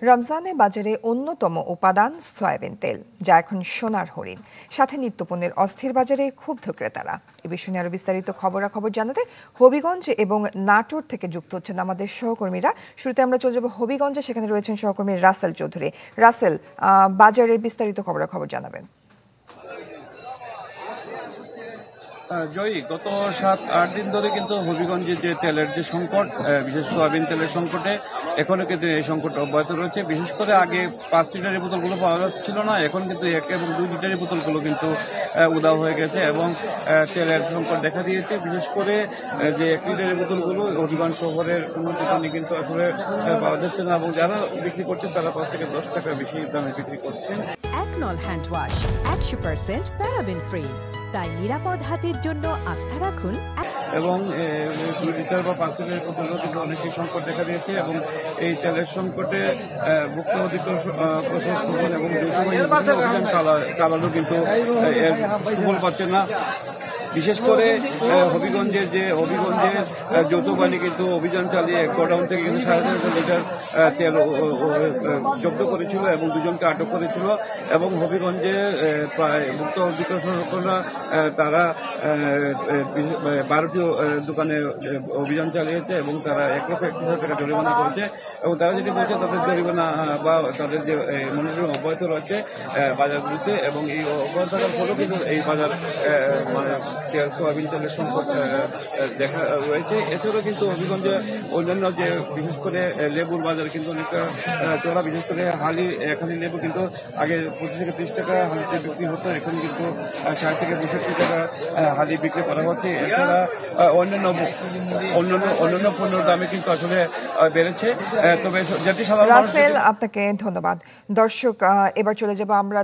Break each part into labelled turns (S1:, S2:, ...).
S1: রমজানে বাজারে অন্যতম উপাদান সয়াবিন তেল, যা এখন সোনার হরিণ। সাথে নিত্যপণ্যের অস্থির বাজারে ক্ষুব্ধ ক্রেতারা। এ বিষয়ে নিয়ে আরো বিস্তারিত খবরাখবর জানাতে হবিগঞ্জ এবং নাটোর থেকে যুক্ত হচ্ছেন আমাদের সহকর্মীরা। শুরুতে আমরা চলে যাব হবিগঞ্জে, সেখানে রয়েছেন সহকর্মী রাসেল চৌধুরী। রাসেল, বাজারের বিস্তারিত খবরাখবর জানাবেন।
S2: জয়ী, গত 7-8 দিন ধরে কিন্তু হবিগঞ্জে যে তেলের যে সংকট, বিশেষ সোয়াবিন তেলের সংকটে এখনো কিন্তু এই সংকট অব্যাহত রয়েছে। বিশেষ করে আগে 5 লিটারের বোতলগুলো পাওয়া যাচ্ছিল না, এখন কিন্তু 1 এবং 2 লিটারের বোতলগুলো কিন্তু উধাও হয়ে গেছে এবং তেলের সংকট দেখা দিয়েছে। বিশেষ করে যে 1 লিটারের বোতলগুলো হবিগঞ্জ শহরের কোনো দোকানে কিন্তু আসলে পাওয়া যাচ্ছে না এবং যারা বিক্রি করছেন তারা 5 থেকে 10 টাকা বেশি দামে বিক্রি করছেন।
S3: একনল হ্যান্ড ওয়াশ 100% প্যারাবেন ফ্রি, তাই নিরাপদ হাতের জন্য আস্থা রাখুন।
S2: এবং 2 লিটার বা 5 লিটারের বোতলও কিন্তু অনেকই সংকট দেখা দিয়েছে এবং এই তেলের সংকটে ভুক্ত অধিকার প্রশাসন এবং অভিযান চালানো কিন্তু এর সুফল পাচ্ছে না। বিশেষ করে হবিগঞ্জে যৌথ বাহিনী কিন্তু অভিযান চালিয়ে গোডাউন থেকে কিন্তু 3,500 লিটার তেল জব্দ করেছিল এবং 2 জনকে আটক করেছিল এবং হবিগঞ্জে প্রায় মুক্ত অধিকার সংরক্ষণরা তারা 12টি দোকানে অভিযান চালিয়েছে এবং তারা 1,31,000 টাকা জরিমানা করেছে এবং তারা যেটি বলছে তাদের জরিমানা বা তাদের যে মনিটরিং অব্যাহত রয়েছে বাজারগুলিতে এবং এই অব্যাহত থাকার ফলেও কিন্তু এই বাজার মানে তেল সোয়াবিন তেলের সংকট দেখা রয়েছে। এছাড়াও কিন্তু হবিগঞ্জে অন্যান্য যে বিশেষ করে লেবুর বাজার কিন্তু অনেকটা চড়া। বিশেষ করে হালি লেবু কিন্তু আগে 25 থেকে 30 টাকা হালিতে বিক্রি হতো, এখন কিন্তু 60 থেকে 62 টাকা হালি বিক্রি করা হচ্ছে। এছাড়া অন্যান্য পণ্যের দামে কিন্তু আসলে বেড়েছে। তবে যেটি সাধারণ
S1: রাসেল, আপনাকে ধন্যবাদ। দর্শক, এবার চলে যাব আমরা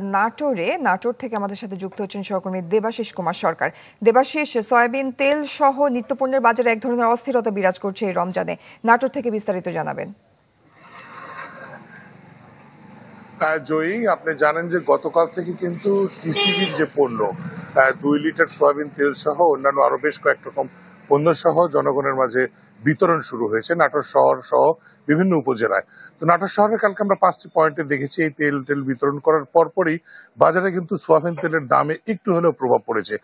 S1: নাটোর থেকে আমাদের সাথে যুক্ত হচ্ছেন সহকর্মী দেবাশিস কুমার সরকার। দেবাশিস, সয়াবিন তেল সহ নিত্যপণ্যের বাজারে এক ধরনের অস্থিরতা বিরাজ করছে এই রমজানে। নাটোর থেকে বিস্তারিত জানাবেন।
S4: জয়ী, আপনি জানেন যে গতকাল থেকে কিন্তু টিসিবির যে পণ্য 2 লিটার সয়াবিন তেল সহ অন্যান্য আরো বেশ কয়েক রকম পণ্য সহ জনগণের মাঝে বিতরণ শুরু হয়েছে নাটোর শহর সহ বিভিন্ন উপজেলায়। তো নাটোর শহরে কালকে আমরা 5টি পয়েন্টে দেখেছি এই তেল বিতরণ করার পরপরই বাজারে কিন্তু সোয়াবিন তেলের দামে একটু হলেও প্রভাব পড়েছে।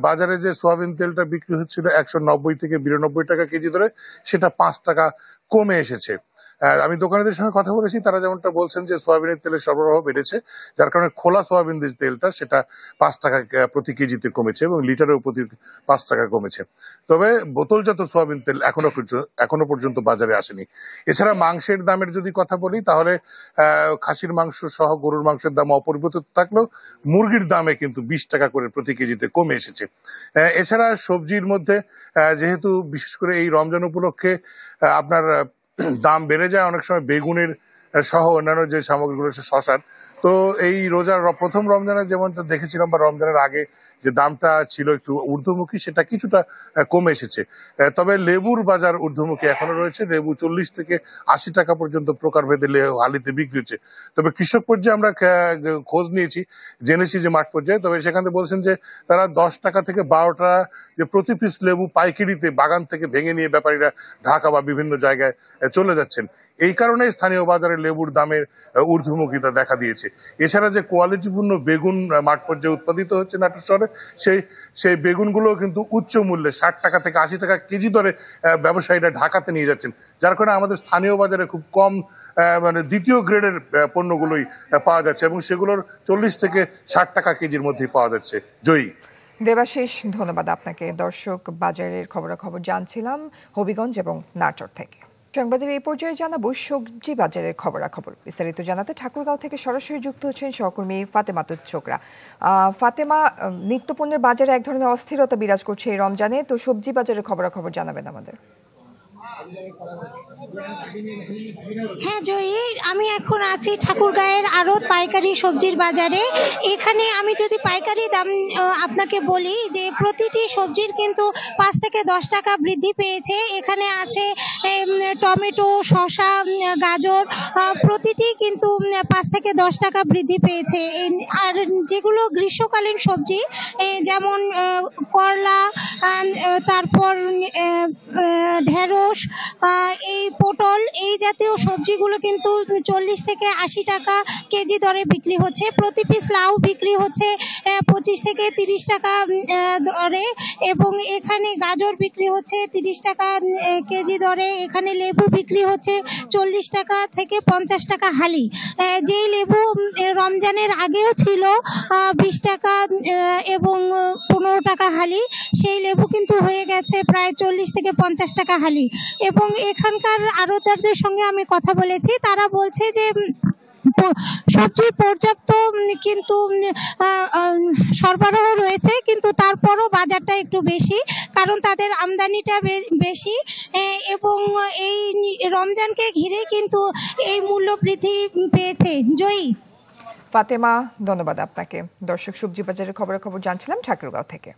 S4: বাজারে যে সোয়াবিন তেলটা বিক্রি হচ্ছিল 190 থেকে 92 টাকা কেজি ধরে, সেটা 5 টাকা কমে এসেছে। আমি দোকানিদের সঙ্গে কথা বলেছি, তারা যেমনটা বলছেন যে সোয়াবিনের তেলের সরবরাহ বেড়েছে, যার কারণে খোলা সোয়াবিন যে তেলটা সেটা 5 টাকা প্রতি কেজিতে কমেছে এবং লিটারের প্রতি 5 টাকা কমেছে। তবে বোতলজাত সোয়াবিন তেল এখনো পর্যন্ত বাজারে আসেনি। এছাড়া মাংসের দামের যদি কথা বলি, তাহলে খাসির মাংস সহ গরুর মাংসের দাম অপরিবর্তিত থাকলেও মুরগির দামে কিন্তু 20 টাকা করে প্রতি কেজিতে কমে এসেছে। এছাড়া সবজির মধ্যে যেহেতু বিশেষ করে এই রমজান উপলক্ষে আপনার দাম বেড়ে যায় অনেক সময় বেগুনের সহ অন্যান্য যে সামগ্রীগুলো, শশার, তো এই রোজার প্রথম রমজানে যেমনটা দেখেছিলাম বা রমজানের আগে যে দামটা ছিল একটু ঊর্ধ্বমুখী, সেটা কিছুটা কমে এসেছে। তবে লেবুর বাজার ঊর্ধ্বমুখী এখনো রয়েছে। লেবু 40 থেকে 80 টাকা পর্যন্ত প্রকারভেদে হালিতে বিক্রি হচ্ছে। তবে কৃষক পর্যায়ে আমরা খোঁজ নিয়েছি, জেনেছি যে মাঠ পর্যায়ে, তবে সেখানে বলছেন যে তারা 10 টাকা থেকে 12 টাকা যে প্রতি পিস লেবু পাইকারিতে বাগান থেকে ভেঙে নিয়ে ব্যাপারীরা ঢাকা বা বিভিন্ন জায়গায় চলে যাচ্ছেন। এই কারণে স্থানীয় বাজারে লেবুর দামের ঊর্ধ্বমুখিতা দেখা দিয়েছে। এছাড়া যে কোয়ালিটিপূর্ণ বেগুন মাঠ পর্যায়ে উৎপাদিত হচ্ছে নাটোর শহরে, সেই বেগুনগুলো কিন্তু উচ্চ মূল্যে 60 টাকা থেকে 80 টাকা কেজি দরে ব্যবসায়ীরা ঢাকাতে নিয়ে যাচ্ছেন, যার কারণে আমাদের স্থানীয় বাজারে খুব কম মানে দ্বিতীয় গ্রেডের পণ্যগুলোই পাওয়া যাচ্ছে এবং সেগুলোর 40 থেকে 60 টাকা কেজির মধ্যেই পাওয়া যাচ্ছে। জয়ী।
S1: দেবাশিস, ধন্যবাদ আপনাকে। দর্শক, বাজারের খবরাখবর জানছিলাম হবিগঞ্জ এবং নাটোর থেকে। সংবাদের এই পর্যায়ে জানাবো সবজি বাজারের খবরাখবর। বিস্তারিত জানাতে ঠাকুরগাঁও থেকে সরাসরি যুক্ত হচ্ছেন সহকর্মী ফাতেমা চোকরা। ফাতেমা, নিত্যপণ্যের বাজারে এক ধরনের অস্থিরতা বিরাজ করছে এই রমজানে, তো সবজি বাজারের খবরাখবর জানাবেন আমাদের।
S5: হ্যাঁ জয়ী, আমি এখন আছি ঠাকুরগাঁয়ের আড়ত পাইকারি সবজির বাজারে। এখানে আমি যদি পাইকারি দাম আপনাকে বলি যে প্রতিটি সবজির কিন্তু 5 থেকে 10 টাকা বৃদ্ধি পেয়েছে। এখানে আছে টমেটো, শসা, গাজর, প্রতিটি কিন্তু 5 থেকে 10 টাকা বৃদ্ধি পেয়েছে। আর যেগুলো গ্রীষ্মকালীন সবজি যেমন করলা, তারপর ঢেঁড়স, এই পটল এই জাতীয় সবজিগুলো কিন্তু 40 থেকে 80 টাকা কেজি দরে বিক্রি হচ্ছে। প্রতি পিস লাউ বিক্রি হচ্ছে 25 থেকে 30 টাকা দরে, এবং এখানে গাজর বিক্রি হচ্ছে 30 টাকা কেজি দরে। এখানে লেবু বিক্রি হচ্ছে 40 টাকা থেকে 50 টাকা হালি। যেই লেবু রমজানের আগেও ছিল 20 টাকা এবং 15 টাকা হালি, সেই লেবু কিন্তু হয়ে গেছে প্রায় 40 থেকে 50 টাকা হালি। এবং এখানকার আড়তদারদের সঙ্গে আমি কথা বলেছি, তারা বলছে যে সবজির পর্যাপ্ত কিন্তু সরবরাহ রয়েছে, কিন্তু তারপরও বাজারটা একটু বেশি, কারণ তাদের আমদানিটা বেশি এবং এই রমজানকে ঘিরে কিন্তু এই মূল্য বৃদ্ধি পেয়েছে। জয়ী।
S1: ফাতেমা, ধন্যবাদ আপনাকে। দর্শক, সবজি বাজারের খবর জানছিলাম ঠাকুরগাঁও থেকে।